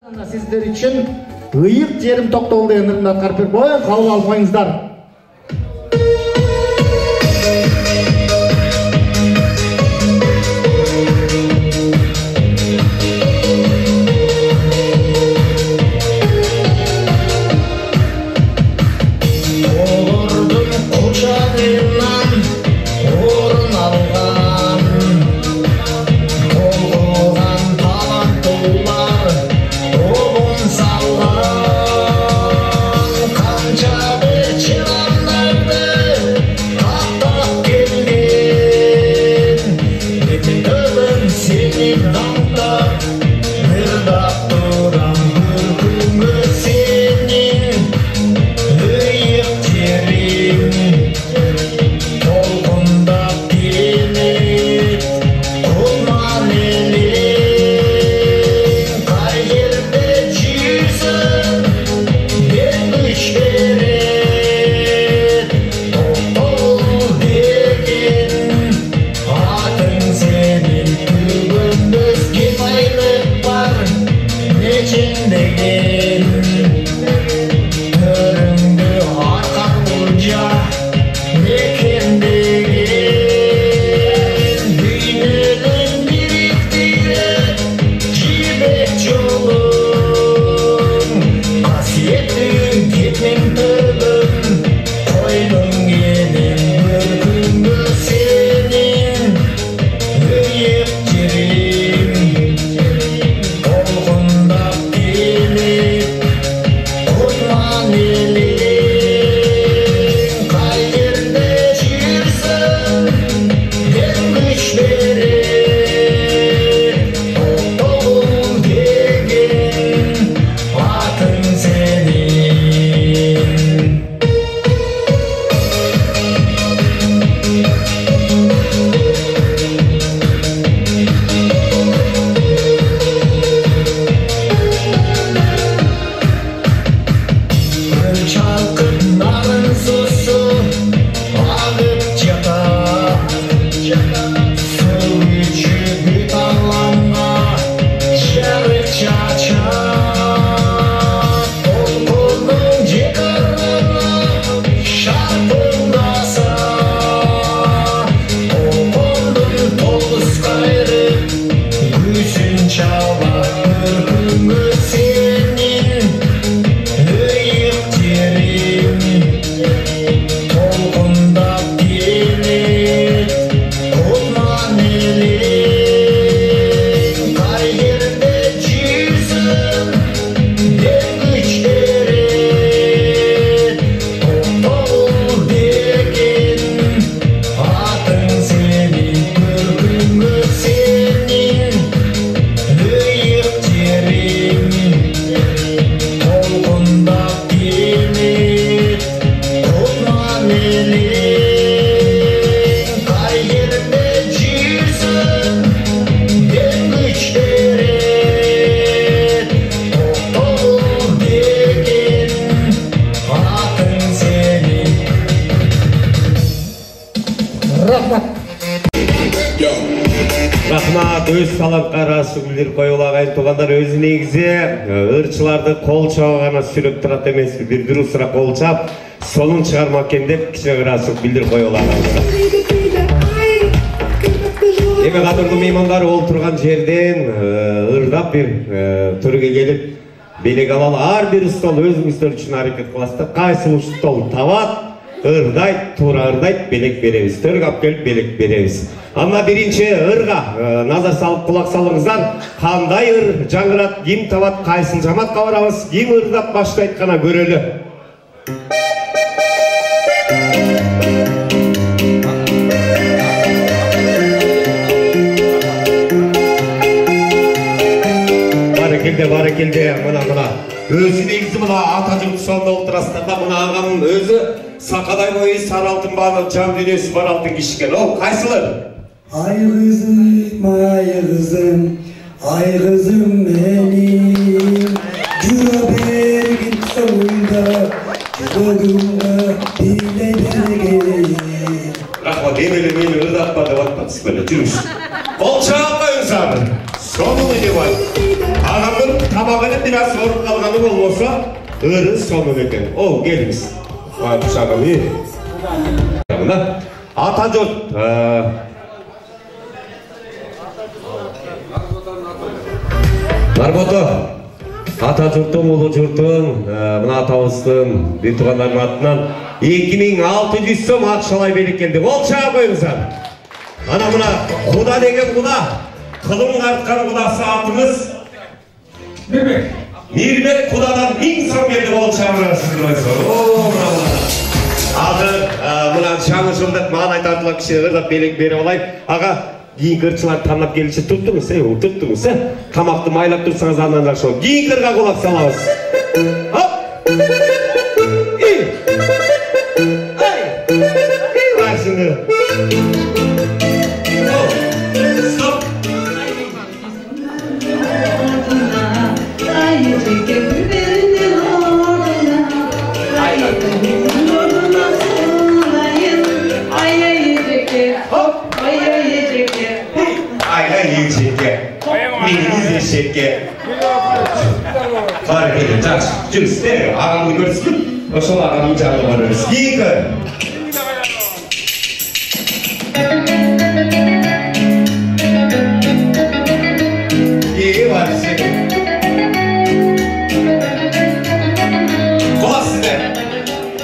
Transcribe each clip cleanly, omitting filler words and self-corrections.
Sizler için ıyık yerim toktoldu endirinden karpir boyun kabul almayınızlar. Rahmat, öz талантка ырашып билдирип коюлаган туугандар, өзү негизи ырчыларды кол чабагана сүйлөп турат эмеспи, бир дурусураак кол чап, сонун чыгармак экен деп кичине ырашып билдирип коюлаган. Эми кадырлуу меймандар, олтурган жерден ырдап бир төргө келип белек алалы. Ар бир стол өзүңүздөр үчүн аракет кыласыздар. Кайсы стол табат, ырдайт, туура ырдайт, белек беребиз. Төргө алып келип белек беребиз. Анда биринчи ырга назар салып кулак салыңыздар. Кандай ыр жаңырат, ким табат, кайсын жамаатка барабыз, ким ырдап баштайт гана көрөлү. Барекелде, мына. Өзү негизи мына ата жыл сонда отурасыздар да, мына агамдын өзү сакадай бою сары алтын бааны жан дүйнөсү бар алтын кишкен. О, кайсылар? Ay kızım benim, cüra bergin sonunda, doğumda dilere geleyim. Rahmat, demeli meni ırdatma da batmaz böyle, жүрүш. Kol çağırmayın zaten. Sonunu ne var? Ağamın tamamını biraz sorup kalganı olmasa ırı sonunu eken. O geliniz. Bıçağım iyi. Atatürk. Нарбото, Atatürk'ün ulu jurtun, mına atабыздын bir tuğanların atынан 2600 сом ақшалай беріп келді. Ол шаға қойыңыздар. Ана мына құда деген құда, қылың қартқан құдасы атымыз Мирбек құдадан 1000 сом келді. Ол шаға сіздер Ады мына жаңы жылдық маған айтатылар кіші ырдап бере олайын. Аға, кейінгі ырчылар танап келіші тұттыңыз, тұттыңыз, тамақты майлап тұрсаңыз анандар шоу. Кейінгі ырға қолап саламыз. Хоп! Баршыңы. Стоп! Minimiz eşekке. Hareket edin, жақсы. Жүрістер, ағамды көрсін. Ошол ағамның жағына барырыз. Екі. Бар сен. Құлақ сізде.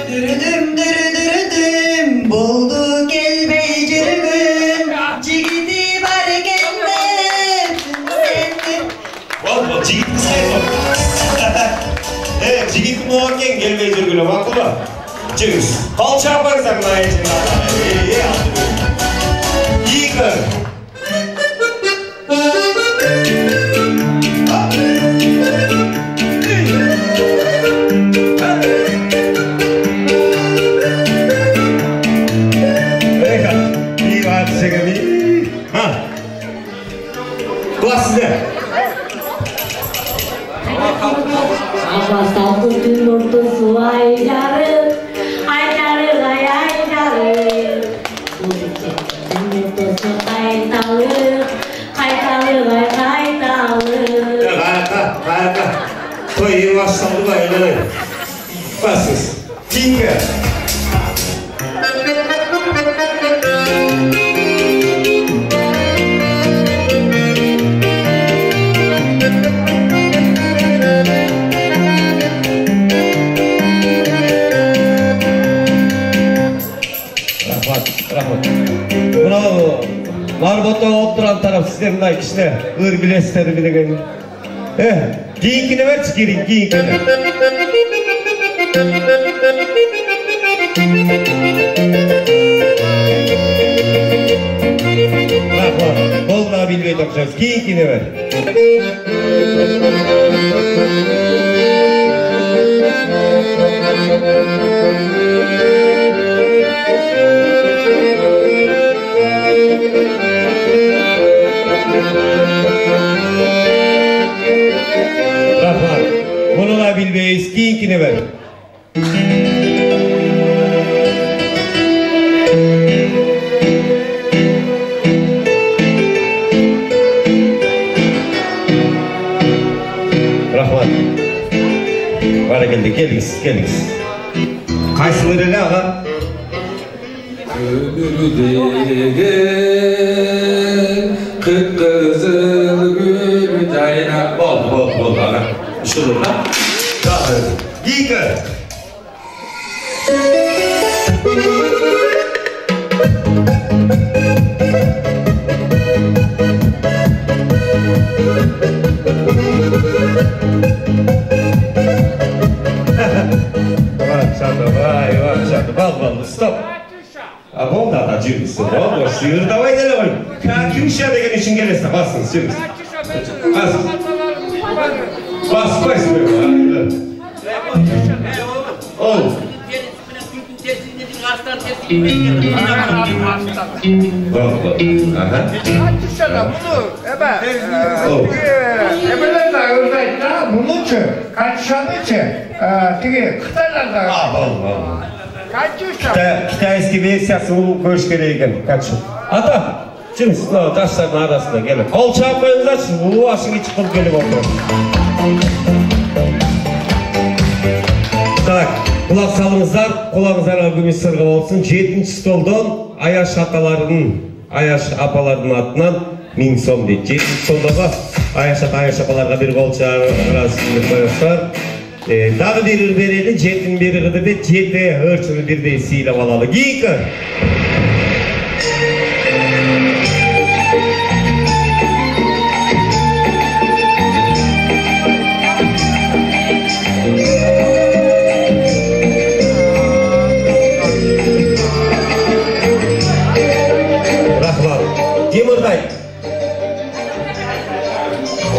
Дүрүдүм, болду келбей жүргүн. Жигити бар экенмин. Бол, жигит кызгайсың. Жигит моңген келбей жүргүлө макулбу? Жүрүңүз. Калча апаңыздар мына эжин. Екі. Satu timur tuh suai jarum, ay jarum. Timur tuh suai talu, ay talu. Harika. Toyu başladı böyle. Basız. Tiga. Narбото отырған тарап сіздер мына кішіне өр білесіздер білеген. Кейінкіне берші кейінкіне. Рахмат, қолына білмей тоқшаңыз, кейінкіне бер. Rahman, bunu da bilmeyiz, key'inkini ver. Rahman, bana geliniz. Kaysıları ne ağa? Kıpkızıl gül dayına bol ana. Şurada da. Yıkı. Bal, stop. Bol da acıymışsın, bol. Sıyır davay dele var. Kümşe degen için gelirse basın, sıyırız. Bas, ol. Bununçu, kaçışanıçı, Kıtaylarda. Китайский версиясы ол көріш керек екен. Ата, Жүріңіз, жастардың арасында келіп. Қол шағып қойыңыздаршы, ашың içi қылып келіп отыр. Так, құлақ салыңыздар, құлағыңыздарға көмес сырға болсын. 7-ші столдан Аяш Аяш апалардың атынан 1000 сом дейді. 7-ші столдаға Аяш апаларға бір қол шағырасында қойыңыздар. Дағы берір береді, 7-ін берір де 7 өрчіні бірдей сейліп алалы. Кейкі! Темірдай.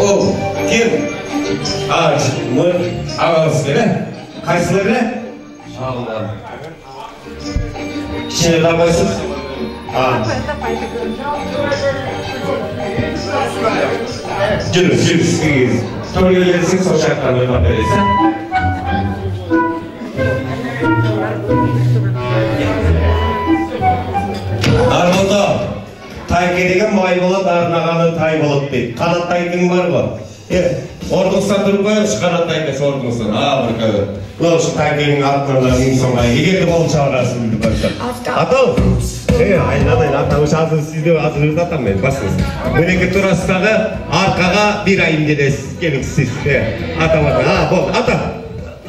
Ол, кем? Мұр, ағалысыздар, қайсылар? Шағылар. Кішіне қабайсыз? Жүріңіз. Торға келесің, сол шақтан ойнап бересің. Арманда. Тайке деген май болады, арнағаны тай болады дейді. Қанат тайкың бар ғой. Ордыңыстан тұрып қойыңыз, қанат тайкесі ордыңыстан. Бір көзі. Бұл үшін тайкенің атынан 1000 сомға егерді болын шағырасың дейді қойыңыздар. Атау? Айнадай, атауы шағыз сізде азыр атам мен, басыңыз. Өнеке турасындағы арқаға бір айым келесіз, келіңіз сіз. Атамады, болды, ата.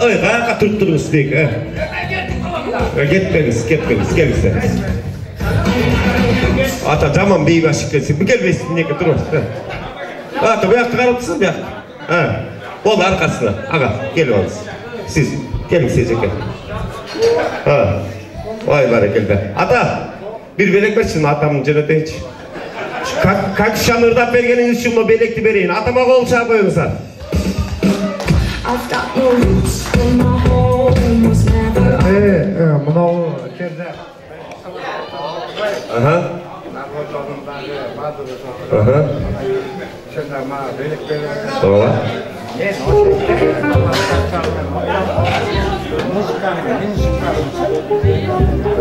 Қаяққа тұрып дейік. Кетпеңіз, келіңіз. Ата жаман бейгі ашық келсің, бүкел бесін неке тұрмыз. Ата бұяқты қараптысыз бұяқты. Болды арқасына. Аға, келіп алыңыз. Сіз, келіңіз еке. Ой, бәрі келді. Ата, бір белек бершін, атамын жөнетейінші. Как шанырдап бергеніңіз үшін белекті берейін. Атама қол шағып қойыңыздар. Мынау керді.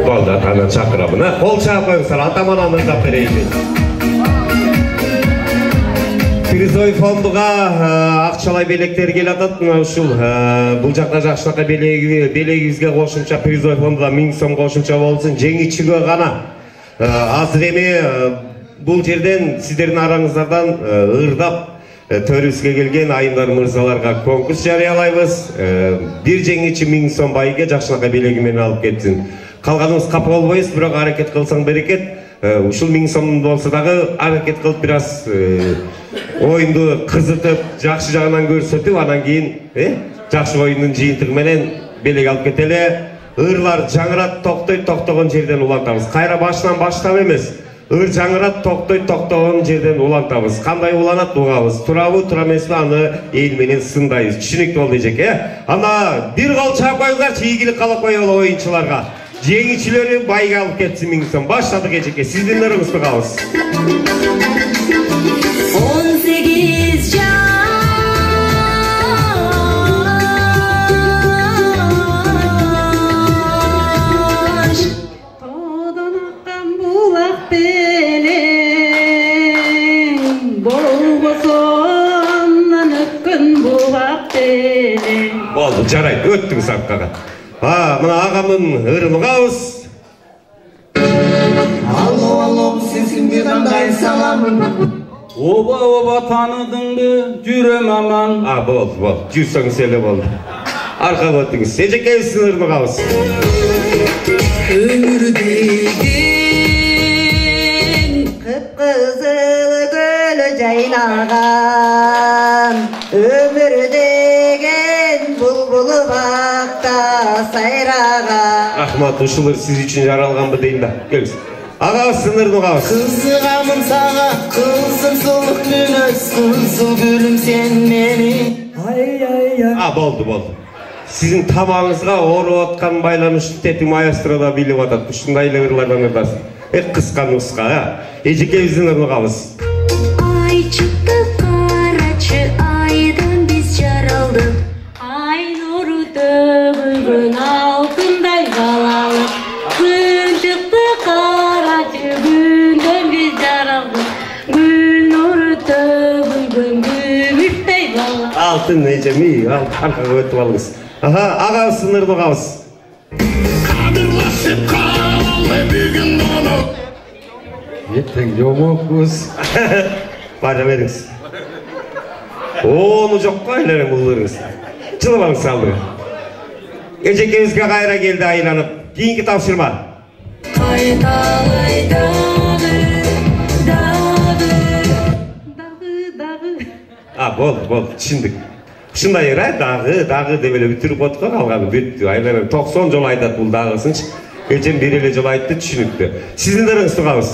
Болды, атаны шақырамын. Қол шағып қойыңыздар, атаман аңыздап берейін. Призой фондыға ақшалай белектер кел ататын. Бұл жақта жақшылыққа белегізге қошымша призой фондыға 1000 сом қошымша болсын. Жеңічігі ғана. Азыр еме бұл жерден сіздердің араңыздардан ұрдап төріске келген айымдар мырзаларға конкурс жариялайбыз. Бір жеңічі 1000 сом байге жақшылыққа белегімен алып кетсін. Қалғаныңыз қапы болбайыз, бірақ әрекет қылсаң берекет. Ушул 1000 сом болса дағы әрекет қылып біраз ойынды қызытып, жақшы жағынан көрсетіп, анан кейін жақшы ойынның жиынтығыменен белек алып кетелі. Ырлар жаңырат тоқтойд жерден улантамыз. Қайра башынан баштап емес. Ыр жаңырат тоқтойд жерден улантамыз. Қандай уланат ұғабыз? Турабы, турамеслі аны елменен сындайыз. Түшінікті ол дейжек, Ана бір қол шағып қойыңыздар, игілік қалап қойылы ойыншыларға. Жеңішілері байға алып кетсін 1000 сом. Баштады кечеке, сіздің ұрыңызды қалыз. 18 жас Тодан аққан бұлақ белең Болғысоннан өккін бұлақ белең Болды, жарайды, өттіңіз артқаға. Мына ағамның ұрымы қауыз. Алло, сенсіңге қандай саламын. Оба таныдың бі, жүрем аман. Болды, жүрсің селі болды. Арқа өттіңіз, ежекейсің ұрымы қауыз. Өмірдеген қып-қызыл гүлі жайнаған Өмірдеген бұлбұлы бақта сайраған Рахмат, ұшылыр сіз үшін жаралған бұ дейін да. Келіңіз. Ағауыз сынырды қауыз. Қызығамын саға, қызым сұлық күніз, қызыл гүлім сен мені. Болды. Сіздің тамағыңызға орып отқан байланышын тетім аястырада биліп атады. Үшіндайлы ұрлардан ұрдасын. Қысқан ұсқа, ежекеміздің ұрны қауыз. Ай çıktı karaçı aydan biz jaraldık Ay nuru tөгілген алтындай қалалық Күн çıktı karaçı günden biz jaraldık Arkaga өтүп алыңыз. Агабыз Нурнугабыз. Ертең жомокпуз. Бара бериңиз. Onu жок кой эле булырыңыз. Жылыбаңыз алдыга. Эжекебизге кайра келди айланып. Кийинки тапшырма. Болду, түшүндүк. Ушундай ра, дагы деп эле бүтүрүп коткон, алганы бүттү. Айланып 90 жолу айтат бул дагысынчы. Эжем бир эле жолу айтты, түшүнүктү. Сиздин дырыңыз тугабыз.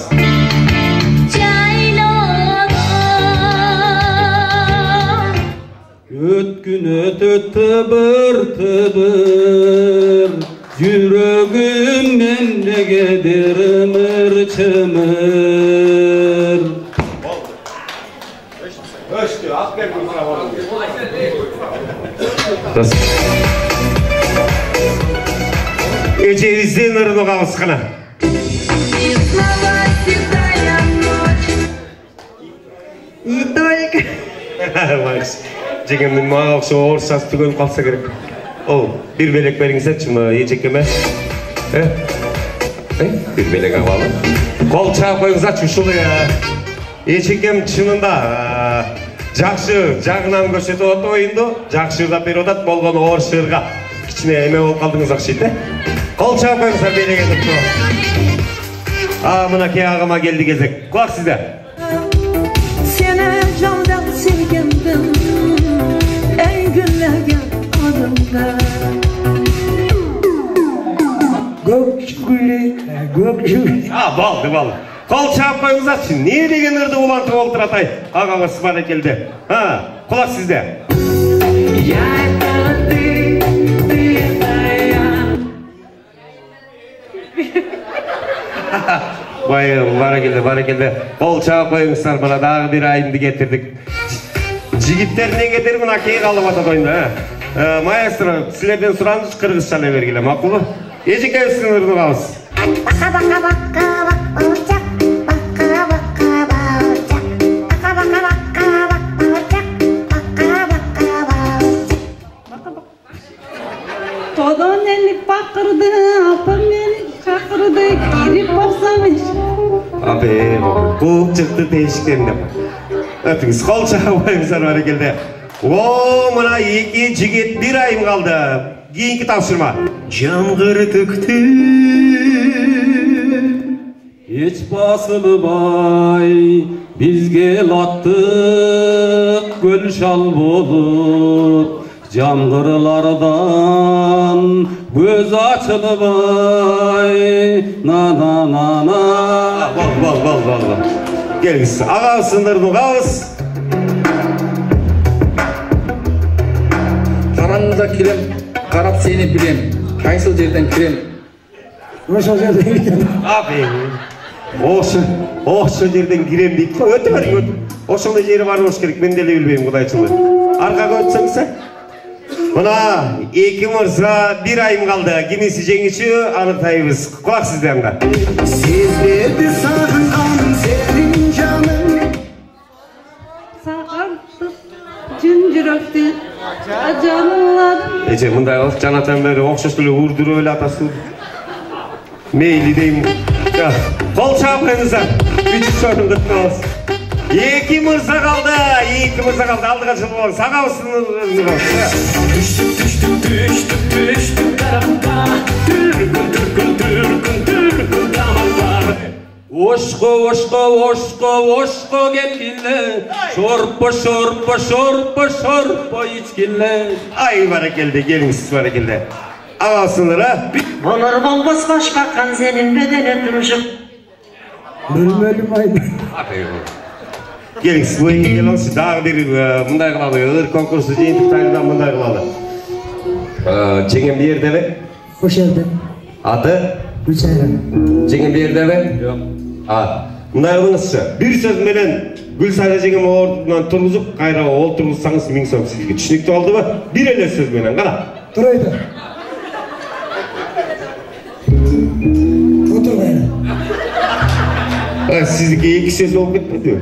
Ötkün ötübür Yüreğim memlekedir çımır Öştü, aferin mikrofonu. Ecevizden Nurnugabız qana. И только. Жеңемдин мага окшо орусчасы түгөнүп калса керек. Бир белек бериңизчи мына эжекеме. Бир белек алалы. Кол чаап коюңузачы ушул эжекем чынында жакшы жагынан көрсөтүп атат оюнду, жакшы ырдап берип атат, болгону орус ырга кичине эме болуп калдыңыз окшойт, Кол чаап коюңуздар белек этип. Мынакей агыма келди кезек. Кулак сизде. Seni candan sevgimdim en günlerge adımda Gökçülük. Болду. Кол чаап коюңуздарчы. Не деген ырды улантып олтуратай? Агаңыз бар келди. Кулак сизде. Бара келди. Кол чаап коюңуздар, мына дагы бир айымды кетирдик. Жигиттерден кетир мынакей калып атат оюнда. Маэстро, силерден сураныңыз кыргызча эле бергиле, макулбу? Эжекебиздин Нурнугабыз. Todan ellik bakırdı, apam beni çakırdı, girip baksam iş. Көп чыкты тешиктен деп. Өтүңүз, кол чаап коюңуздар бара келди. Мына эки жигит бир айым калды. Кийинки тапшырма. Жамгыр төктү. Hiç basılmay bizge lattık göl şal bolup Jamgırlardan göz açılmay na. Bol. Gelіңіз, ағасы Нурнугабыз. Қараңызда келем, қарап сені білем. Қайсыл жерден кірем? Ошол жерден кирем. Ошол жерден кирем дейт. Өтө бериң. Ошондой жери бар болуш керек. Мен деле билбейм, Кудайчылык. Аркага өтсөңүз. Мына эки мырза бир айым калды. Кимиси жеңүүчү аныктайбыз. Кулак сизде анда. Сезбеди сагынган сенин жаның. Сағартып жүн жүрөктү жаныңладым. Эже мындай кылып жанатан бери окшош эле урдуруп эле атасың. Мейли дейм. Кол чаап коюңуздар. Үчүнчү орунду туtabыз. Эки мырза калды. Алдыга чыгып алыңыз. Агабыздын Нурнугабыз. Түштүк тарапка. Түркүн Ошко келгиле. Шорпо ичкиле. Ай баракелде, келиңиз баракелде. Агасыныра. Болор болбос баш каккан сенин бедене турушуп. Бөлмөлүм айды. Келиңиз, буйга келиңиз. Дагы бир мындай кылалы. Ыр конкурсу жыйынтыктарынан мындай кылалы. Жеңем бир жердеби? Ош жерде. Аты? Гүлсайран. Жеңем бир жердеби? Жок. Мындай кылыңызчы. Бир сөз менен Гүлсайра жеңем ордунан тургузуп, кайра олтургузсаңыз 1000 сом сизге. Түшүнүктүү болдубу? Бир эле сөз менен кана. Турайды. Отырбайын. Сиздики эки сөз болуп кетпедиби?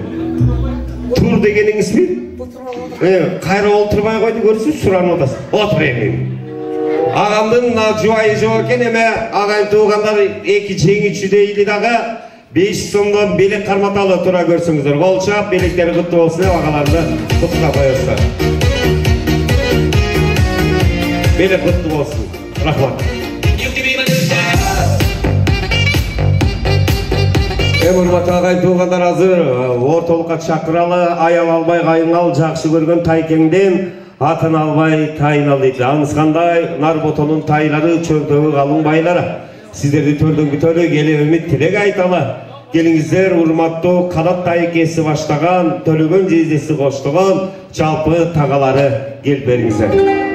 Тур дегениңиз mi? Кайра олтурбай койду көрсүз, суранып атасыз. Отур эми. Агамдын жубайы жок экен, эме агайым туугандар эки жеңүүчү дейли дагы 5 сомдон белек карматалы тура көрсөңүздөр. Кол чап, белектери куттуу болсун деп агаларды куттука коёсуздар. Белек куттуу болсун. Рахмат. Урматтуу агайым туугандар, азыр ортолукка чакыралы, аял албай кайыңал жакшы көргөн тайкеңден атын албай тайын ал дейт. Анысқандай Нарботонун тайлары, чөлдөгү калың байлары. Сиздерди төрдөн күтөлү, келебими тилек айталы. Келиңиздер, урматтуу канат тайкеси баштаган, төлөгөн жездеси коштогон жалпы тагалары келип бериңиздер.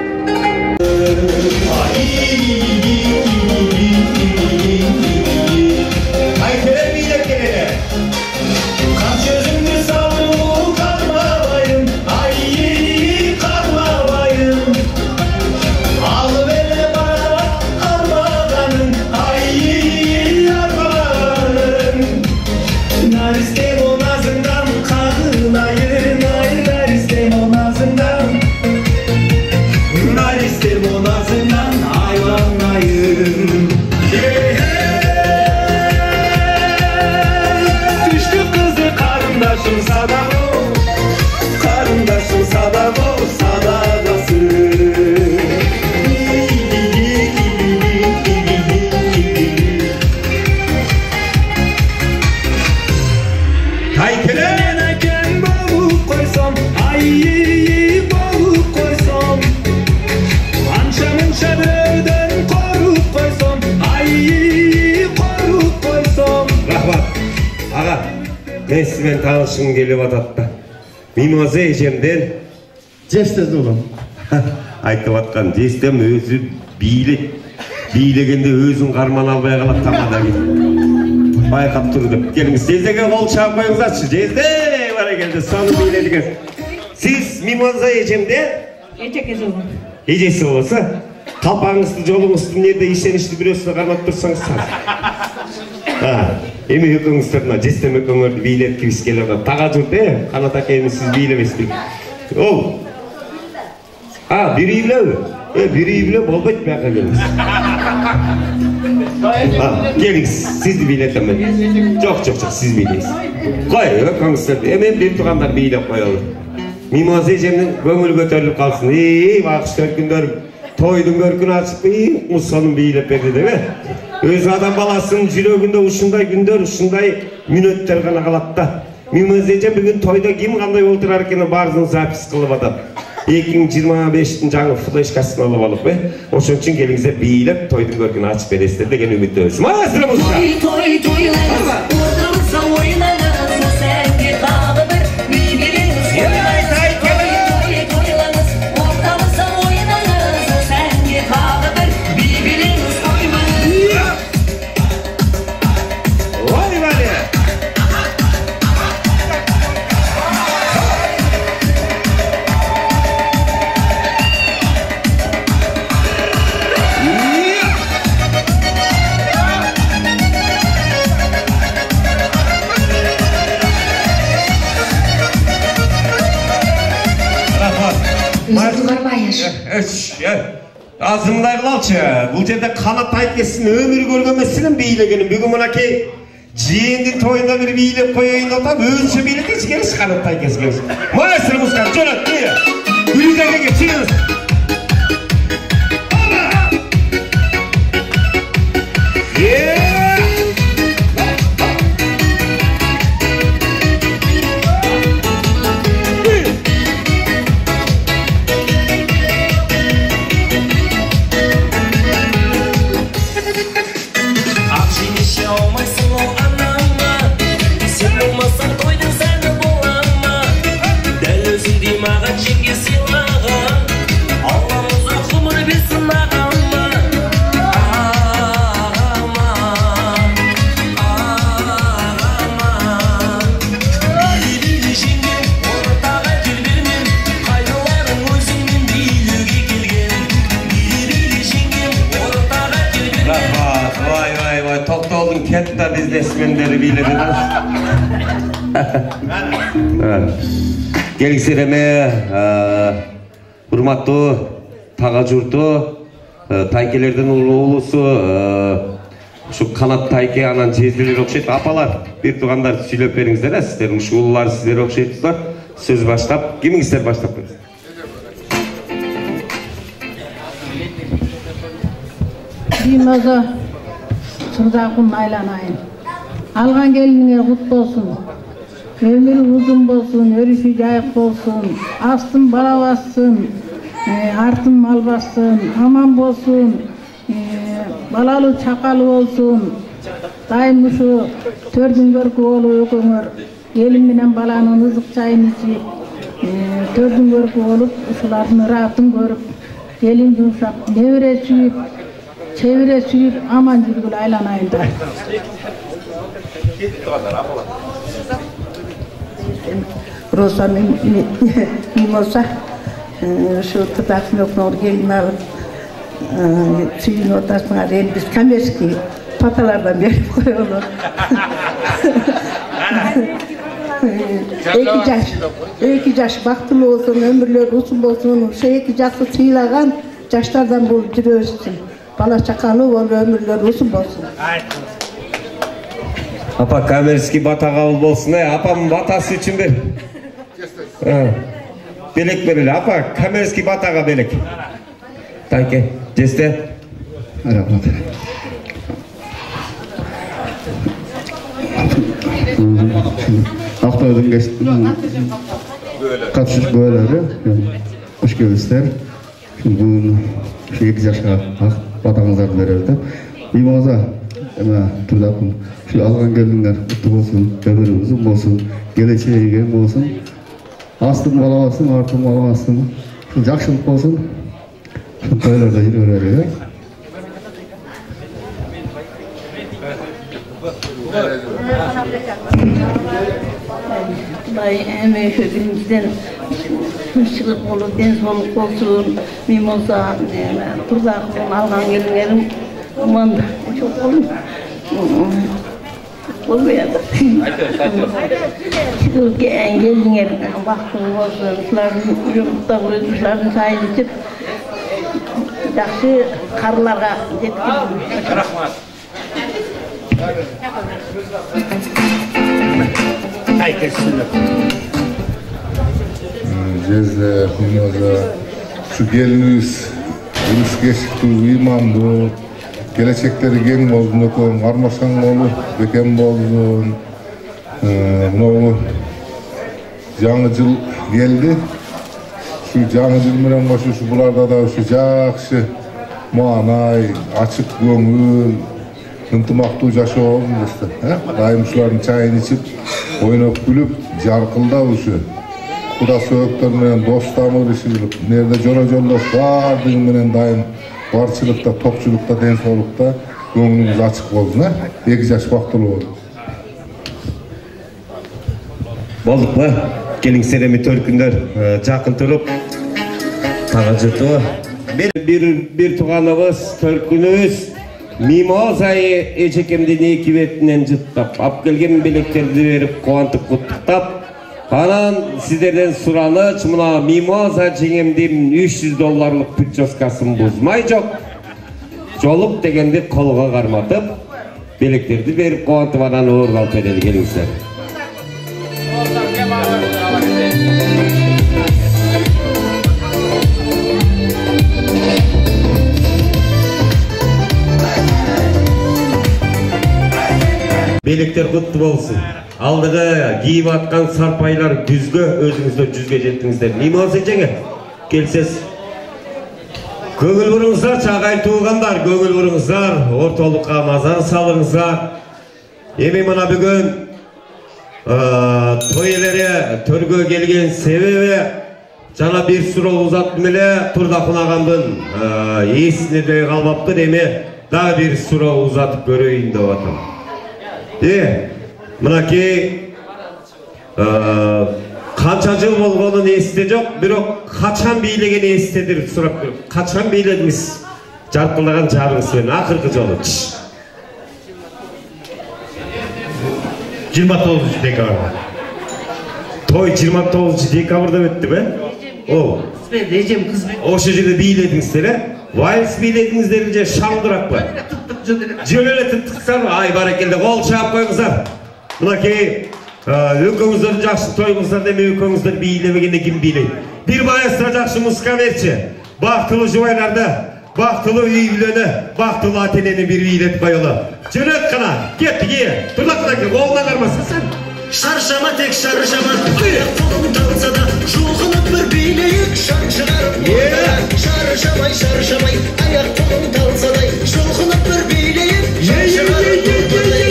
Мен сізбен танышқым келіп ататты. Мимозе ежемден Жестез улым. айтып атқан жестем өзі бийлегенде өзін қарман албай қалып тамада келіп. Байқап тұр деп. Келіңіз, жездеге қол шағып қойыңыздаршы. Жезде бара келді, соны бийледіңіз. Сіз Мимозе ежемде? Ежекесі улым. Ежесі болса, қалпаңызды, жолыңызды, неде ишенішті біреусіне қармап тұрсаңыз Эми өкөңүздөрүнө жестем өкөңөрдү бийлеткибиз келип атат. Тага жүрдү, канат акайым сиз бийлебесизби? Ол. Бири бийлеби? Бири бийле болбойт бияка келиңиз. Келиңиз, сизди бийлетем мен. Жок, сиз бийлейсиз. Кой, өкөңүздөрдү. Мен бир туугандар бийлеп коелу. Мимозе эжемдин көңүлү көтөрүлүп калсын. Багыш көркүндөр тойдун көркүн ачып, мусонун бийлеп берди деп. Өз адам баласының жүрегінде ушундай күндөр, ушундай мүнөттөр гана калат да. Мимозе эжем бүгүн тойда ким кандай олтурар экенин баарын запись кылып атат. 2025-тин жаңы флешкасын алып алып, ошон үчүн келиңиздер бийлеп тойдун көркүн ачып бересиздер деген үмүттөбүз. Азымдай кылалчы, бул жерде канат тайкесин өмүрү көргөн эмесин бийлегенин. Бүгүн мынакей жээндин тоюнда бир бийлеп коеюн деп атам, өзүнчө бийлетичи келиш канат тайкеси келиш. Маэстро музыкант, жөнөт, Гүлүзерге чыгыңыз. Hollywood'un katta biznesmenleri biledi. Келіңсерeme урматтуу тага журту тайкелердин улуусу ушу канат тайке анан жездилер окшойт. Апалар, бир туугандар сүйлөп бериңиздер, сиздердин уулулар сиздер окшойсуздар. Сөз баштап, кимиңиздер баштап бериңиздер? Бимозо Турдакун айланайын. Алган келиңер кут болсун. Ömür uzun bolsun, örüşü jayık bolsun, astın bala bassın, artın mal bassın, aman bolsun, balalı çakalı olsun. Daim şu tördün görkü olu öküңөр, elim bilen balanın ızık çayını içip, tördün görkü olup, uşuların rahatın görüp, gelin yumuşak, nevire suyup, çevire suyup, aman jirgül aylanayın da. Rosa Mimosa, şu Turdakun okunu gelin alıp, suyun ortasına biz kamerski patalardan verip koyuyorlar. İki yaş baktılı olsun, ömürler uzun olsun, şu iki yaşı sıylagan yaşlardan bulup duruyorsun. Bala çakalı ol, ömürler uzun olsun. Apa kamerski bata kabul bolsun, apamın batası için bir. Belek berili, apa kamerski bataga belek. Tanke, jeste. Rahmat. Aqto'dan geçtim. Katışık böyleleri, hoş geldinizler. Bugün şu 2 yaşa batamızdan verirdi. Mimoza, Turdakun, şu algan gelinler kutlu olsun, ömrü uzun olsun, geleceğe gen olsun. Astın bala olsun, artın bala olsun, şu jakşılık olsun. Şu toylarda yürüyorlar. Bay emeği birimizden hınçılık olur, densoluk olsun, Mimoza, Turdakun algan gelinlerim aman çok olur. Olmuyor da. Çünkü engelliler baktığım olsun, şuların yumurta koyup, şuların sayını içip, жақсы karılara жеткizdim. Rahmat. Jezde, Mimoza, şu geliniz, uluş geçikti, imandı, gelecekleri gen bozdun, okum, armasan olur, beken bozdun, bunu жаңы жыл geldi. Şu жаңы жыл менен кошо şu bularda da şu жақсы маанай, açık көңүл, ынтымактуу жашоо болду. Дайым шулардын чайын ичип, ойноп күлүп, жаркылдап ушу куда сөйөктөр менен дос тамырышып, нерде жолдош бардыгы менен дайым барчылыкта, топчулукта, ден соолукта көңүлүңүз ачык болсун, 2 жаш бактылуу болду. Болдук ба? Келиңсереми төркүндөр жакын туруп тага жыртуу. Bir туганыбыз, төркүнүбүз Мимозаны эжекемдин 2 бетинен жыттап, ап келген белектерди берип, кубантып куттуктап, анан сиздерден сураныч, мына Мимоза жеңемдин $300 прическасын бузмай жок. Жолук дегенди колго карматып, белектерди берип, кубантып, анан оор алып берели, келиңиздер. Белектер құтты болсын. Алдыға кийип аткан сарпайлар күзгө, өзүңүздөр жүзгө жеттиңиздер. Мимоза жеңе, келсез. Көңүл буруңуздар, чагай туугандар, көңүл буруңуздар, ортолукка назар салыңыздар. Эми мына бүгүн той элере төргө келген себеби жана бир суроо узаттым эле, Турдакун агамдын эсине де калбаптыр, эми дагы бир суроо узатып көрөйүн деп атам. Мынакей канча жыл болгонун эсте жок, бирок качан бийлеген эстедир сурап көрөм. Качан бийледиңиз жаркылдаган жарыңыз менен акыркы жолу? 29 декабрда. Той 29 декабрда өтті бе? Ол. Ежем кыз бе. Ошо жерде бийледиңиздер, вальс бийледиңиздер же шаңдырак ба? Жөнеле тыттыксар, ай барекелде, кол чаап койуңуздар. Мынакей экөөңүздөр жакшы тойгуңуздар деме экөөңүздөр бийлебегенде ким бийлейт? Бир маэстро жакшы музыка берчи. Бактылуу жубайларды, бактылуу үйлөнү, бактылуу ата-энени бир бийлетип коелу. Жөнөт кана, кеттик, турлакта колуңдан кармасын сен. Шаршама тек шаршама, аяқ қолым талса да, жұлқынып бір билейік, шаң шығарып ортаға. Шаршамай, аяқ қолым талса да, жұлқынып бір билейік, шаң шығарып ортаға.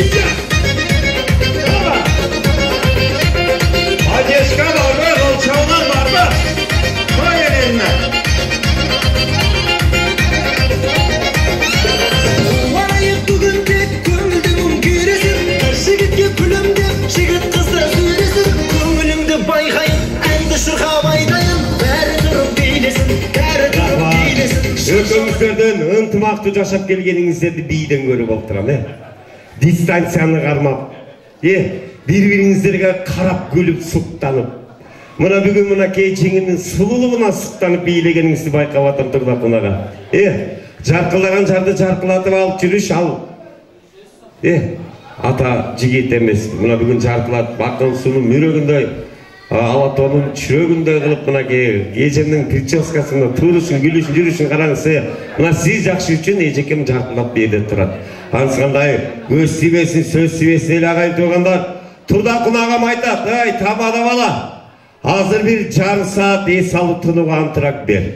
Одешка бар ма, қолчаулар бар ма? Қой еліне. Олайық бүгін тек көңілдің өңгересің, жігітке күлімдеп, жігіт қызды сөйлесің, көңіліңді байқайын, әнді шырқап айтайын, бәрі тұрып билесін, бәрі тұрып билесін. Өкөңіздерден ынтымақты жашап келгеніңіздерді бейден көріп отырам, дистанцияны қармап, бір-біріңіздерге қарап күліп сұқтанып, мына бүгін мына кейчеңінің сұлулығына сұқтанып бейлегеніңізді байқап атым тұрда қонаға. Жарқылаған жарды жарқылатып алып жүріш ал. Ата жігет емес, мына бүгін жарқылатып, бақын сұның мүрегіндей, алатонын жүрегіндей қылып мына ежемнің прическасында тұрышын, күлішін, жүрішін қараңысы. Мына сіз жақшы үшін ежекем жарқылап берді тұрады. Аңсығандай көз сибесін, сөз сибесін елі ағайын туғандар. Тұрда құнағам айтады, ай, тамада бала, азыр бір жарым саат ес алып тұнуға антырақ бер.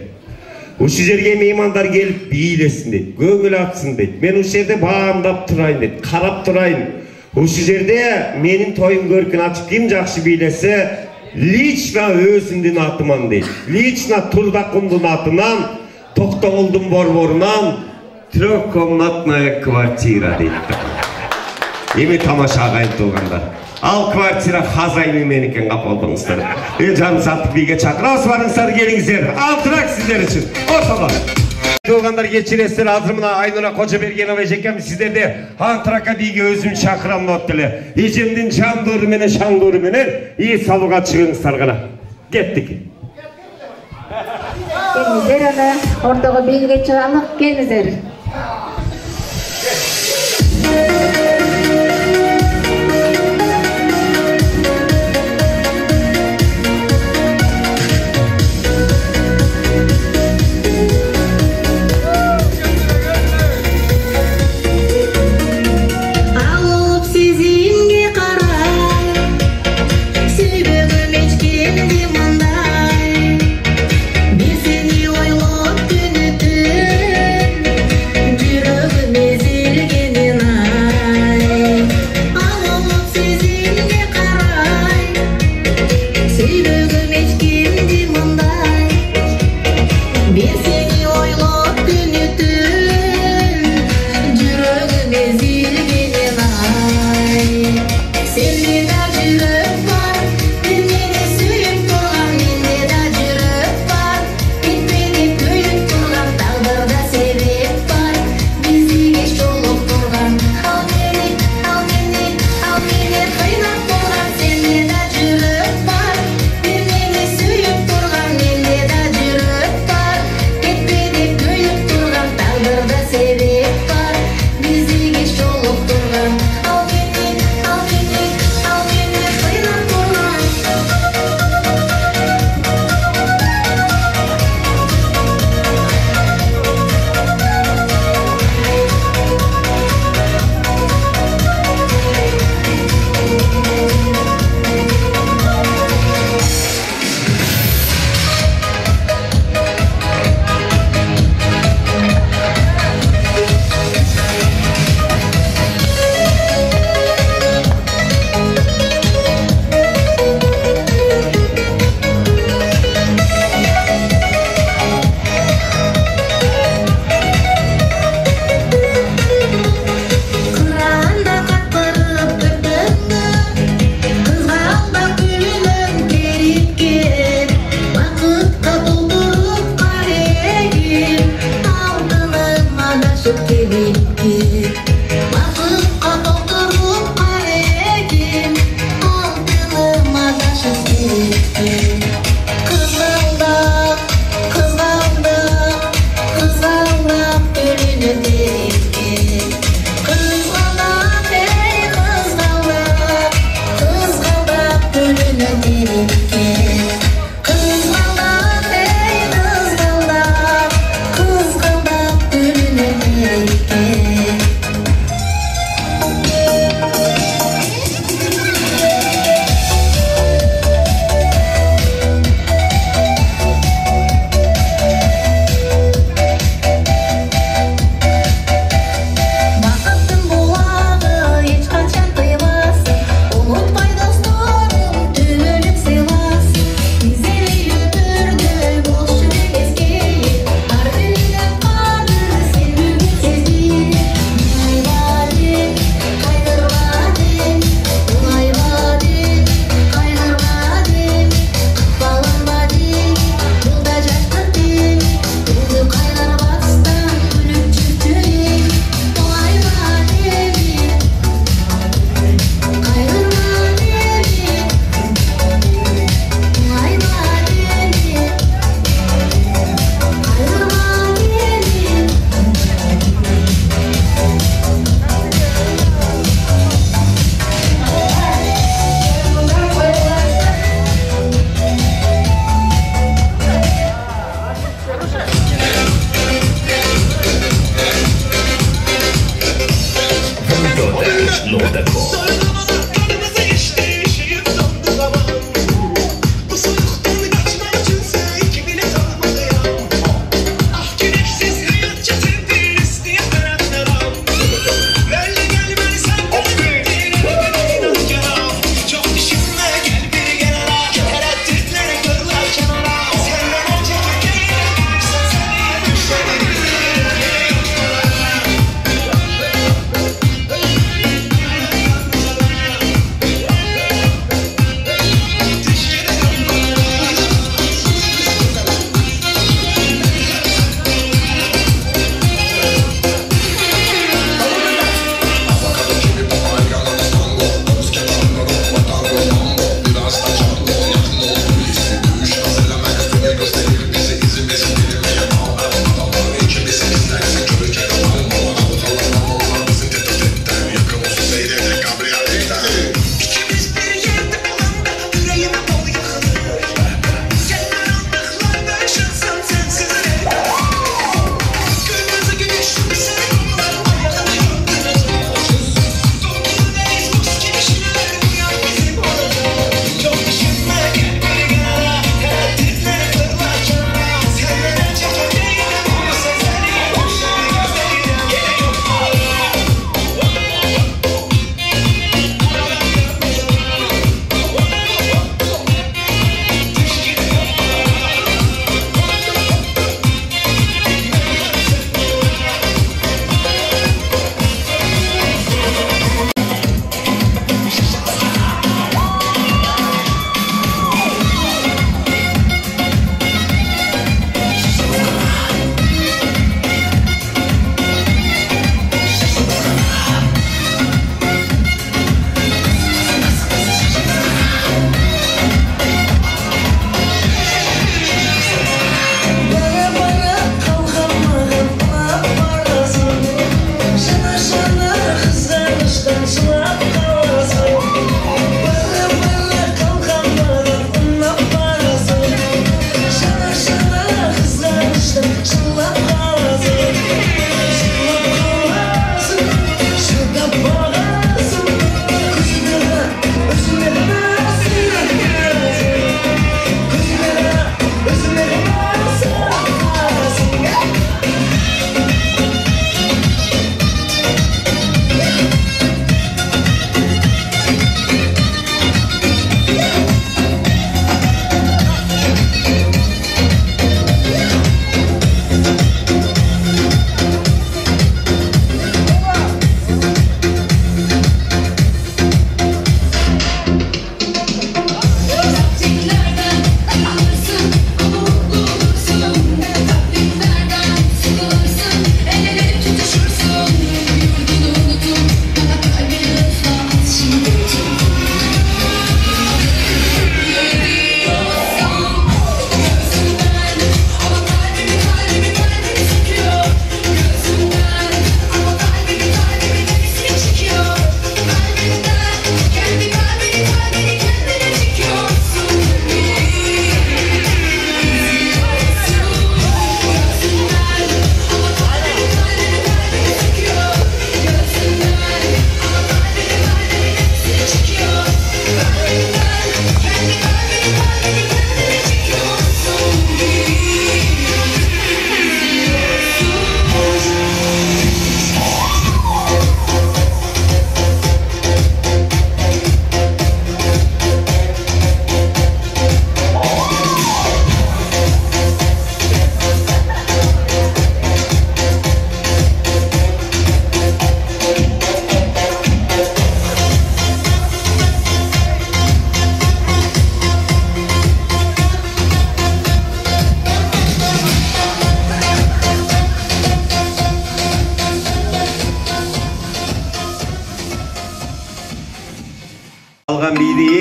Ұшы жерге меймандар келіп бейлесін дейді, көңіл атсын дейді. Мен ұшы жерде бағамдап тұрайын дейді, қарап тұрайын. Ұшы жерде менің тойым көркін açып кім жақшы бейлесі, лично өзімдің атыман дейді. Лично Тұрдақұмдың атынан, Тоқтоғылдың борборынан, трехкомнатная квартира дейді. Еме тамаша ағайын туғандар. Ал квартира хазайны менікен қапалдыңыздар. Жарым сатып биге чақыра, осыларыңыздар келіңіздер. Алтырақ сіздер үшін. Ортаға. Туғандар кечіресіздер, азыр мына Айнұра Қожабергенова ежекем сіздерде антырақа биге өзім шақырам ноттылы. Ежемдің жандоры менен, шаңдоры менен ие салуға шығыңыздар ғана. Кеттік. Келіңіздер ана ортаға биге шығамық, келіңіздер. Жүрегіме зілгенен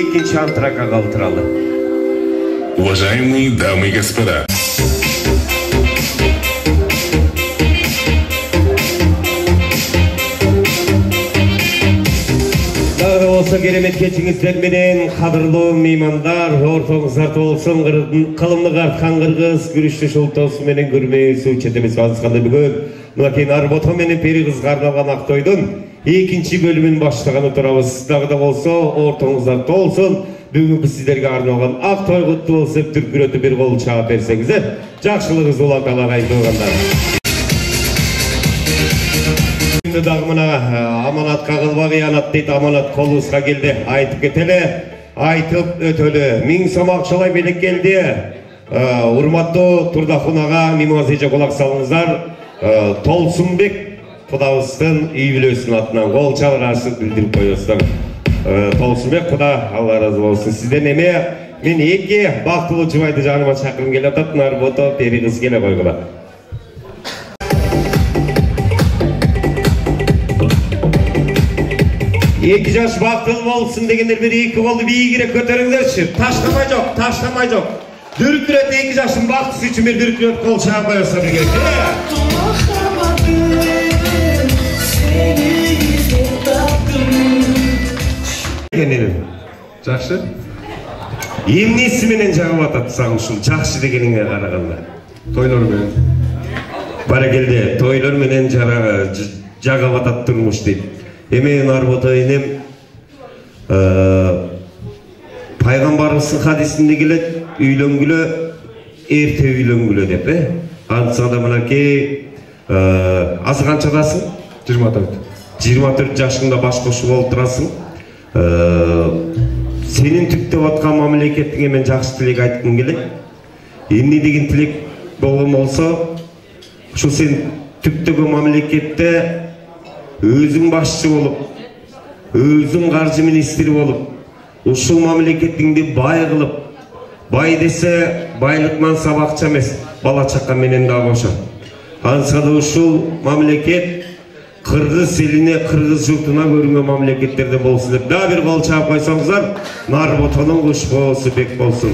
экинчи антракка калтыралы. Уважаемые дамы и господа. Болса керемет кечиңиздер менен кадырлуу меймандар, ортоңуздар болсун, кылымды арткан кыргыз күрүштү шултоосу менен көрмөйсү четебиз базганда бүгүн мынакей Нарбото менен Пери кызга арналган ак тойдун экинчи бөлүмүн баштаганы турабыз. Дагы да болсо ортоңуздар толсун. Бүгүн биз сиздерге арналган ак той куттуу болсо деп түркүрөтүп бир кол чаап берсеңиздер, жакшылыгыңыз уланталы агайын туугандар. Дагы мына аманатка кылба кыянат дейт, аманат колубузга келди. Айтып кетели, айтып өтөлү. 1000 сом акчалай белек келди. Урматтуу Турдахун ага мимозиже кулак салыңыздар. Толсунбек кудабыздын үй бүлөсүнүн атынан кол чалгысын билдирип коесуздар. Толсунбек, куда Алла разы болсун. Сизден эме мен эки бактылуу жубайды жаныма чакыргым келип атат. Нарбото, Пери кыз келе койгула. Эки жаш бактылуу болсун дегендер бир эки колду бийигирээк көтөрүңдөрчү. Таштамай жок, таштамай жок. Дүркүрөт эки жаштын бактысы үчүн бир дүркүрөт кол чаап коесуздар керек. Жакшы? Эмнеси менен жагып атат сага ушул жакшы дегениңе караганда? Тойлор менен. Баракелде, тойлор менен жагып атат турмуш дейт. Эме Нарбото энем пайгамбарыбыздын хадисинде келет, үйлөнгүлө, эрте үйлөнгүлө деп, Антсада мынакей азыр канчадасың? 24. 24 жашыңда баш кошуп болуп турасың. Сенин түптөп аткан мамлекетиңе мен жакшы тилек айткым келет. Эмне деген тилек болгон болсо, ушул сен түптөгөн мамлекетте өзүң башчы болуп, өзүң каржы министри болуп, ушул мамлекетиңди бай кылып, бай десе байлык мансап акча эмес, бала чака менен да кошо. Ансада ушул мамлекет кыргыз элине, кыргыз журтуна көрүнгөн мамлекеттерде болсун деп дагы бир кол чаап койсоңуздар, Нарботонун кушбоосу бек болсун.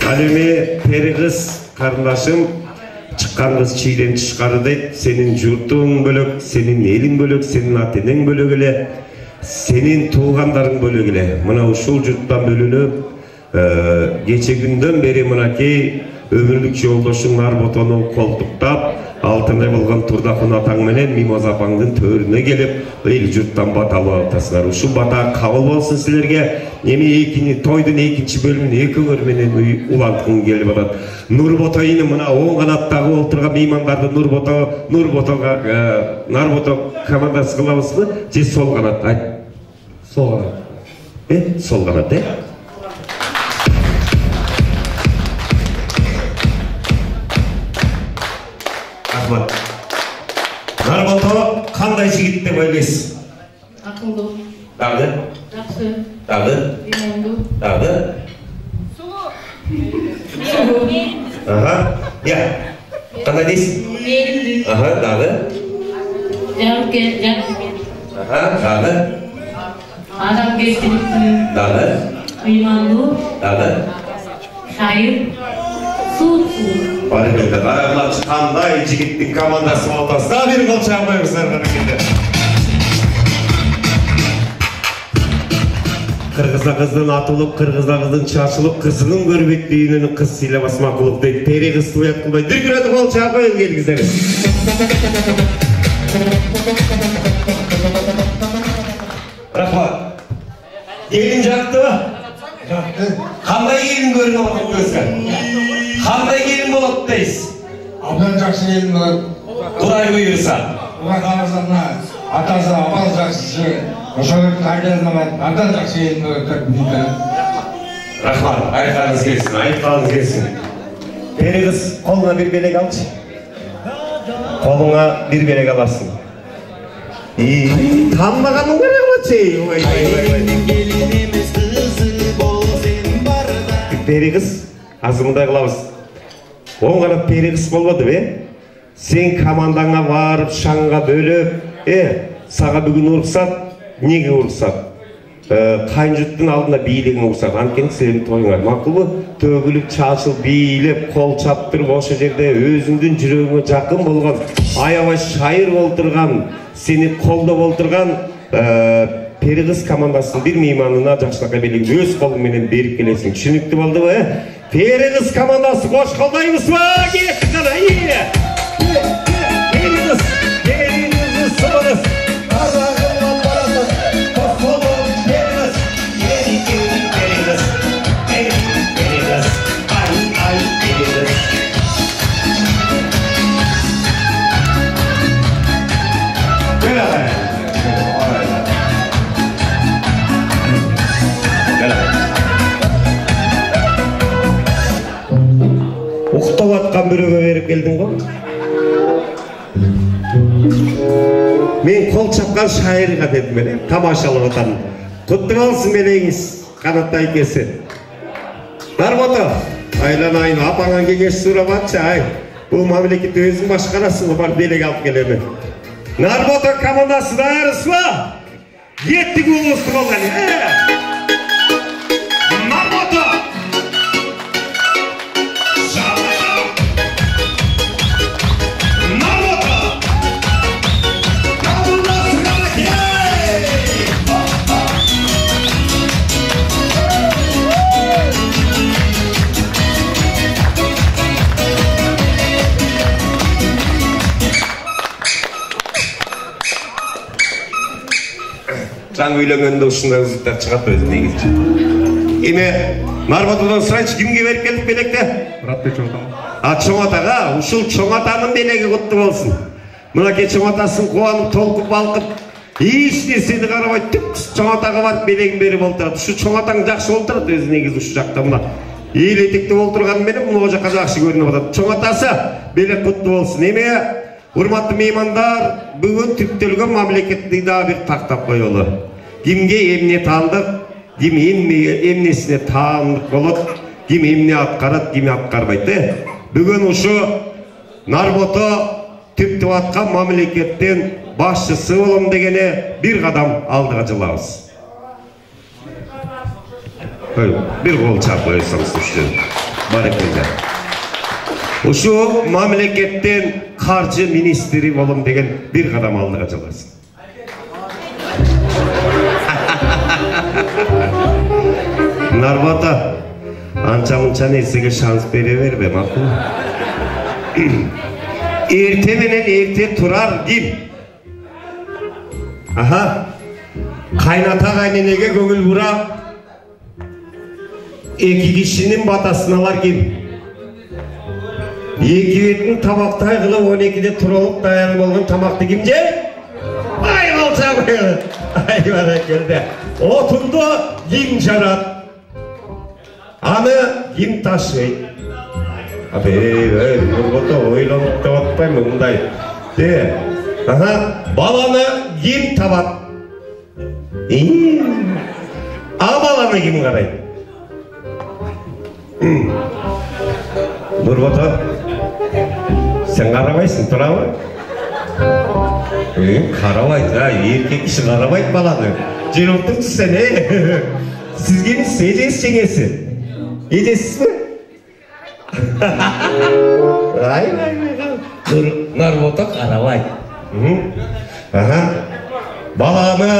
Ал эми Пери кыз карындашым, чыккан кыз чийден тышкары дейт. Сенин журтуң бөлөк, сенин элиң бөлөк, сенин ата энең бөлөк эле, сенин туугандарың бөлөк эле. Мына ушул журттан бөлүнүп, кече күндөн бери мынакей өмүрлүк жолдошуң Нарботону колтуктап, алтындай болгон Турдахун атаң менен Мимоз апаңдын төрүнө келип, эл журттан бата алып атасыңар. Ушул бата кабыл болсун силерге. Эми тойдун экинчи бөлүмүн экөөңөр менен уланткым келип атат. Нурбото эне мына оң канаттагы олтурган меймандарды Нарбото командасы кылабызбы? Же сол канат? Айт. Сол канат. Сол канат, Рахмат. Нарбото кандай жигит деп ойлойсуз? Акылдуу. Дагы? Жакшы. Дагы? Имандуу. Дагы? Сулуу. Ага. Я. Кандай дейсиз? Мээримдүү. Ага, дагы? Жакшы. Ага, дагы? Адамгерчиликтүү. Дагы? Ыймандуу. Дагы? Шайыр. Суутсуу. Баракелде, караңларчы кандай жигиттин командасы болуп атасыз. Дагы бир кол чаап коюңуздар, баракелде. Кыргызда кыздын атылып, кыргызда кыздын чачылып, кызынын көрбөктүйүнүн кыз сыйлабас макулук дейт. Пери кыз туят кылбай, дүркүрөтүп кол чаап коюңуз келиңиздер. Рахмат. Келин жактыбы? Жакты. Кандай келин көрүнүп атат көзгө? Кандай келин болот дейсиз? Абдан жакшы келин болот. Кудай буйруса. Кудай кааласа атасы абал жакшы. Ошол кайдан абдан жакшы келин болот деп билдирет. Рахмат, айтканыңыз келсин, айтканыңыз келсин. Пери кыз колуңа бир белек алчы. Колуңа бир белек аласың. Танбаганың керек болчу. Пери кыз, азыр мындай кылабыз. Оң карап Пери кыз болбоду, Сен командаңа барып, шаңга бөлөп, сага бүгүн уруксат, неге уруксат? кайынжұрттың алдында бийлигиң урсат, анткени сенин тоюңар макулбу? Төгүлүп, чачылып, бийлеп, кол чаптырып, ошол жерде өзүңдүн жүрөгүңө жакын болгон, аябай шайыр болуп турган, сени колдоп олтурган Перигиз командасынын бир мейманына жакшылыкка белгиңди өз колуң менен берип келесиң. Түшүнүктүү болдубу? Перигиз командасы кош колдойбузбу? Кеттик ана. Перигиз сыбырыз. Уктап аткан бирөөгө берип келдиң го? Мен кол чапкан шайырга дедим эле, тамашалап атам. Куттук болсун белеңиз, Канат айкеси. Нарбото, айланайын апаңан кеңеш сурап атчы, ай. Бул мамлекетти өзүң башкарасың, бар белек алып келеме. Нарбото командасы даярсызбы? Кеттик улусту болгон. Нарбото! Жаңы үйлөнгөндө ушундай ызыктар чыгат өзү негизи. Эме Нарботодон сурайчы, кимге берип келдик белекти? Muratбек чоң ата. Чоң атага, ушул чоң атанын белеги куттуу болсун. Мынакей чоң атасын кубанып, толкуп, балкып, эч нерсени карабай түп чоң атага барып белегин берип олтурат. Ушу чоң атаң жакшы олтурат өзү негизи ушу жакта мына. Эл этекте олтурганы менен могу жакка жакшы көрүнүп атат. Чоң атасы белек куттуу болсун. Эме урматтуу меймандар, бүгүн түптөлгөн мамлекетти да бир тактап коелу. Кимге эмне таандык, ким эмнесине таандык болот, ким эмне аткарат, ким аткарбайт. Бүгүн ушу Нарбото түптөп аткан мамлекеттин башчысы болом дегене бир кадам алдыга жылабыз. Бир кол чапып койсоңуз үчүн. Баракелде. Ушу мамлекеттин каржы министри болом деген бир кадам алдыга жылабыз. Нарбото, анча-мунча нерсеге шанс бере бербе, макул. Эрте менен эрте турар ким? Кайната кайненеге көңүл бура, эки кишинин батасын алар ким? Эки бетин табактай кылып 12-де туралып даяр болгон тамакты ким жейт? Ай калчак, ай баракелде. Отунду ким жарат? Аны ким ташыйт? Нарбото ойлонуп деп атпаймынбы мындай. Баланы ким табат? Баланы ким карайт? Нарбото, сен карабайсың, турабы? Карабайт, эркек киши карабайт баланы. Жер отурчу сен, сизге эмес, эжеси жеңеси. Эжесизби? Нарбото карабайт. Баланы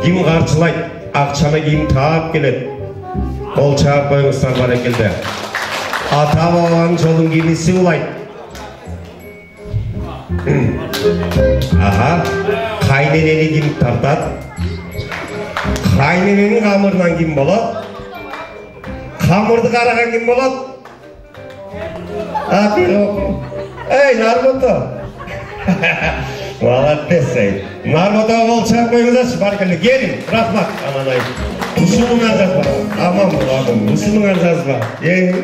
ким каржылайт? Акчаны ким таап келет? Кол чаап коюңуздар баракелде. Ата бабанын жолун ким сыйлайт? Кайненени ким тартат? Кайнененин камырынан ким болот? Камырды караган ким болот? Эй, Нарбото! Молодец, эй. Нарбото кол чаап коюңуздарчы, баракелде. Келин, рахмат. Ушунуңар жазба. Аман болдум. Ушунуңар жазба.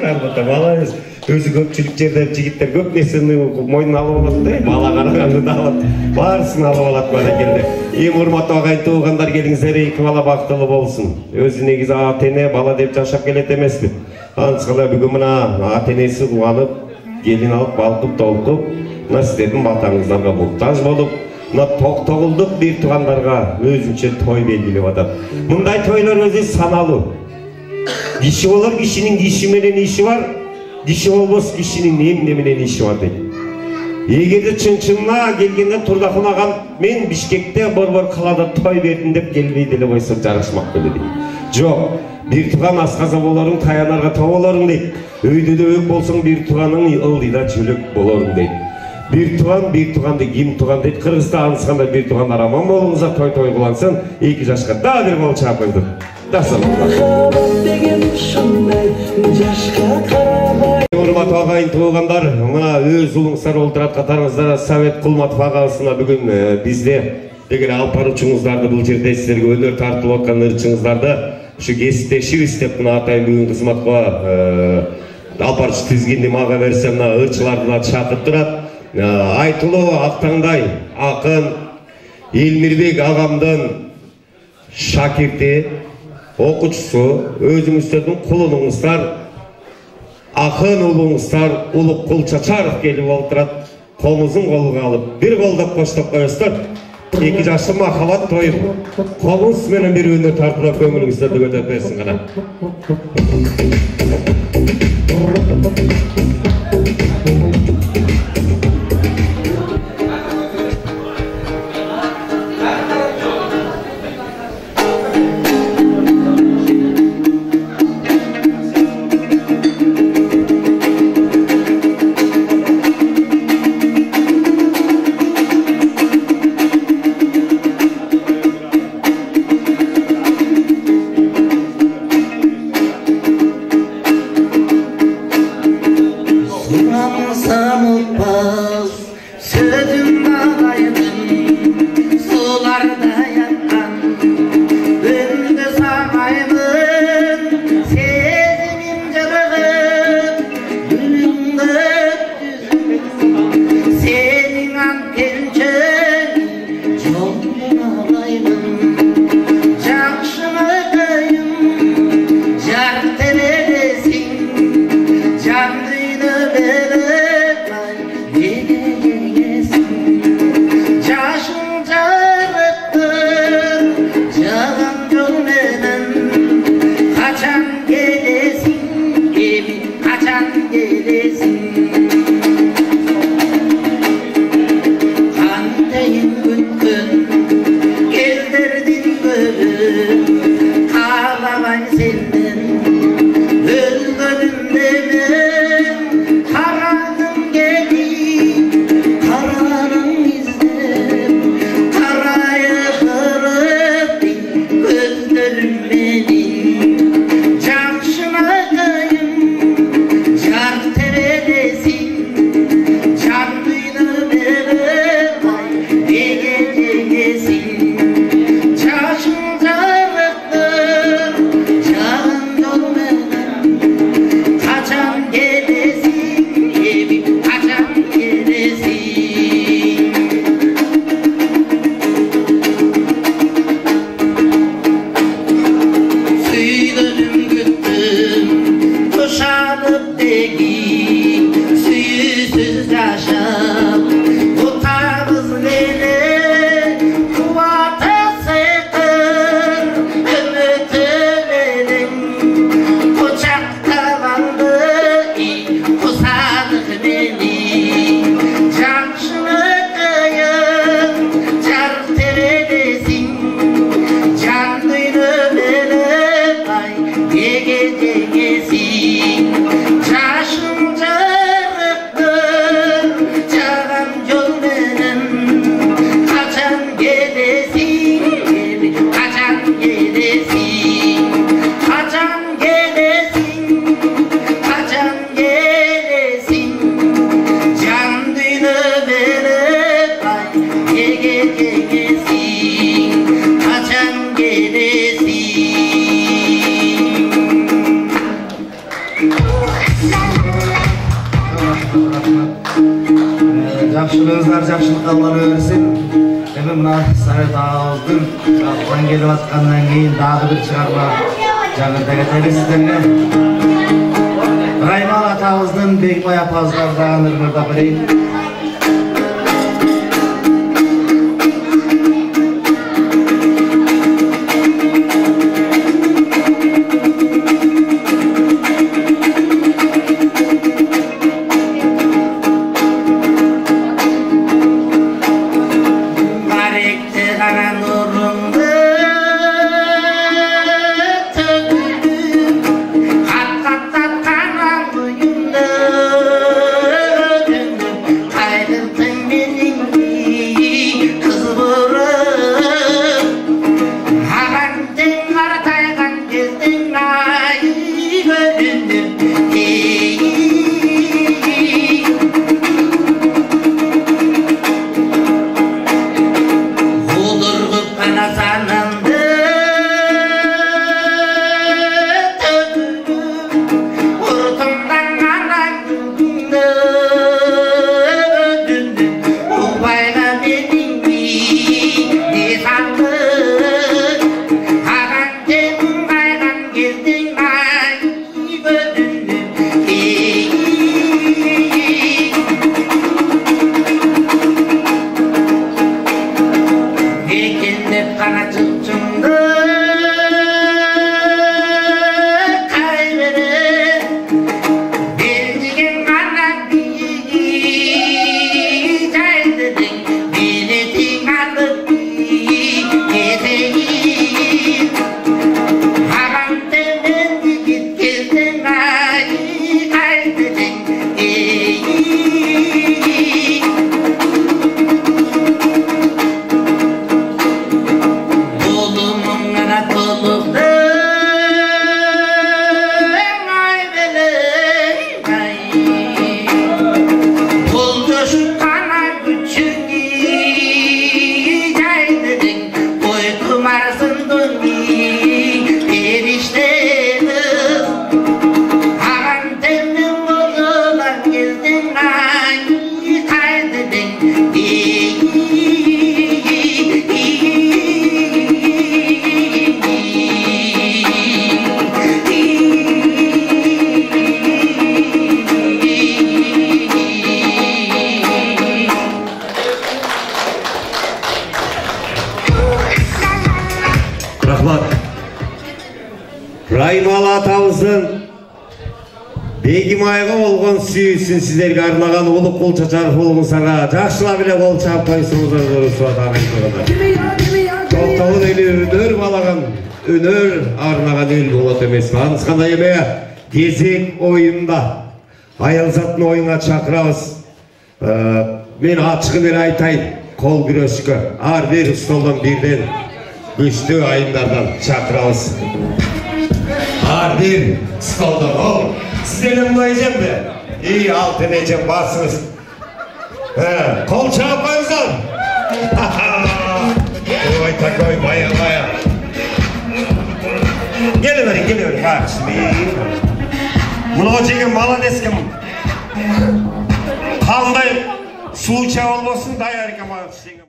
Нарбото, молодец. Өзү көпчүлүк жерде жигиттер көп нерсени мойнуна алып алат да, бала караганды да алат. Баарысын алып алат баракелде. Эми урматтуу агайын туугандар, келиңиздер, эки бала бактылуу болсун. Өзү негизи ата эне бала деп жашап келет эмеспи. Анткы бүгүн мына ата энеси кубанып, келин алып, балкып, толкуп, мына сиздердин батаңыздарга муктаж болуп, мына токтогулдук бир туугандарга өзүнчө той белгилеп атат. Мындай тойлор өзү саналуу. Диши болор кишинин диши менен иши бар, диши болбос кишинин эмне менен иши бар дейт. Эгерде чын-чынына келгенде Турдахун агам мен Бишкекте борбор калада той бердим деп келбей деле койсо жарашмак беле дейт. Жок, бир тууган асказа болоруң, таянарга тоо болоруң дейт. Өйдө да өк болсоң бир тууганың ылдыйда чөлөк болоруң дейт. Bir tuğandı kim tuğan deyip Kırgız'da anısında bir tuğanlar aman bolunuzda toy kılansın 2 yaşka daha bir bol çapıldı. Урматтуу агайын туугандар, мына өз улуңуздар олтурат катарыңызда Совет Кулматов агасына бүгүн бизде деген алып баруучуңуздарды бул жерде силерге өнөр тартылып аткан ырчыңыздарды ушу кесиптешибиз деп мына атайын бүгүн кызматка алып баруучу тизгинди мага берсе мына ырчыларды да чакырып турат. Айтылуу Актаңдай акын Элмирбек агамдын шакирти, окуучусу, өзүңүздөрдүн кулуңуздар, акын улуңуздар Улук Кул Чачаров келип олтурат. Колуңузун колуга алып, бир колдоп коштоп коесуздар. 2 жашы махабат тою. Колуңуз менен бир өнөр тартылып көңүлүңүздөрдү көтөрүп берсин гана. Жақшылығыздар жақшылыққа Алла берсін. Енді мына Совет ағамыздың жақтан келіп жатқаннан кейін дағы бір шығарма жаңғырта кетеміз сіздерге. Раймал атамыздың Бекбай апамыздардан ырмырда білейін. рахмат. Раймалы атабыздын Бегимайга болгон сүйүүсүн сиздерге арнаган Улук Кул Чачаров уулуңуздарга жакшылап эле кол чаап койсоңуздар сурат агайын. Токтогун эли өнөр балаган, өнөр арнаган эл болот эмеспи? Анысы кандай эме? Кезек оюнда аялзаттын оюнга чакырабыз. Мен ачыгын эле айтайын, кол күрөшкө ар бир столдон бирден күчтүү айымдардан чакырабыз. Ар бир столдон сіздердің мынайжем бе? Алтын ежем басыңыз. Қол чағып қойыңыздар. Ой, такой, бая. Келе берin, бақшымен. Мұны жеген молодец кім? Қандай случай болсын, даяр кім?